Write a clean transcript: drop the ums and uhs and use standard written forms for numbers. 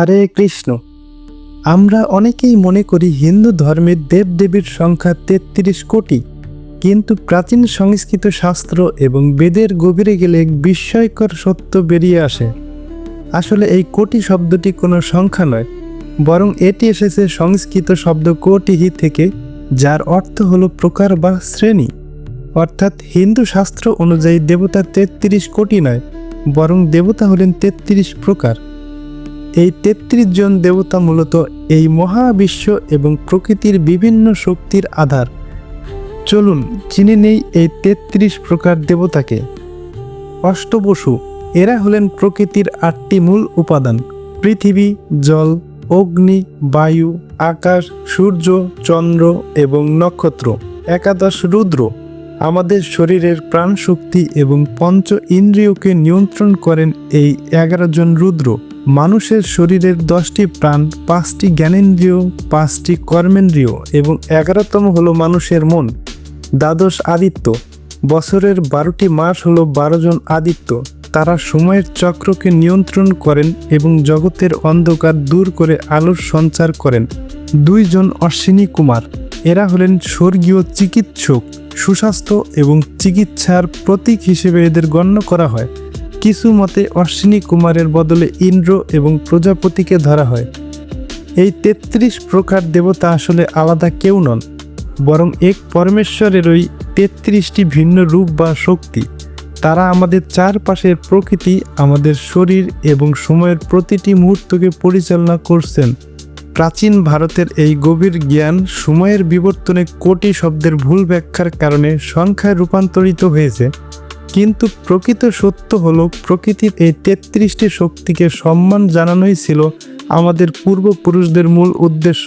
হরে কৃষ্ণ। আমরা অনেকেই মনে করি হিন্দু ধর্মের দেবদেবীর সংখ্যা ৩৩ কোটি, কিন্তু প্রাচীন সংস্কৃত শাস্ত্র এবং বেদের গভীরে গেলে এক বিস্ময়কর সত্য বেরিয়ে আসে। আসলে এই কোটি শব্দটি কোনো সংখ্যা নয়, বরং এটি এসেছে সংস্কৃত শব্দ কোটিহি থেকে, যার অর্থ হলো প্রকার বা শ্রেণী। অর্থাৎ হিন্দু শাস্ত্র অনুযায়ী দেবতা ৩৩ কোটি নয়, বরং দেবতা হলেন ৩৩ প্রকার। এই ৩৩ জন দেবতা মূলত এই মহাবিশ্ব এবং প্রকৃতির বিভিন্ন শক্তির আধার। চলুন চিনে নেই এই ৩৩ প্রকার দেবতাকে। অষ্টবসু, এরা হলেন প্রকৃতির ৮টি মূল উপাদান: পৃথিবী, জল, অগ্নি, বায়ু, আকাশ, সূর্য, চন্দ্র এবং নক্ষত্র। একাদশ রুদ্র, আমাদের শরীরের প্রাণশক্তি এবং পঞ্চ ইন্দ্রিয়কে নিয়ন্ত্রণ করেন এই ১১ জন রুদ্র। মানুষের শরীরের 10টি প্রাণ, 5টি জ্ঞানেন্দ্রিয়, 5টি কর্মেন্দ্রিয় এবং 11তম হলো মানুষের মন। দ্বাদশ আদিত্য, বছরের 12টি মাস হলো 12 জন আদিত্য। তারা সময়ের চক্রকে নিয়ন্ত্রণ করেন এবং জগতের অন্ধকার দূর করে আলোর সঞ্চার করেন। 2 জন অশ্বিনী কুমার, এরা হলেন স্বর্গীয় চিকিৎসক। সুস্বাস্থ্য এবং চিকিৎসার প্রতীক হিসেবে এদের গণ্য করা হয়। কিছু মতে অশ্বিনী কুমারের বদলে ইন্দ্র এবং প্রজাপতিকে ধরা হয়। এই ৩৩ প্রকার দেবতা আসলে আলাদা কেউ নন, বরং এক পরমেশ্বরেরই ৩৩টি ভিন্ন রূপ বা শক্তি। তারা আমাদের চারপাশের প্রকৃতি, আমাদের শরীর এবং সময়ের প্রতিটি মুহূর্তকে পরিচালনা করছেন। প্রাচীন ভারতের এই গভীর জ্ঞান সময়ের বিবর্তনে কোটি শব্দের ভুল ব্যাখ্যার কারণে সংখ্যায় রূপান্তরিত হয়েছে। কিন্তু প্রকৃত সত্য হলো, প্রকৃতির এই ৩৩টি শক্তিকে সম্মান জানানোই ছিল আমাদের পূর্বপুরুষদের মূল উদ্দেশ্য।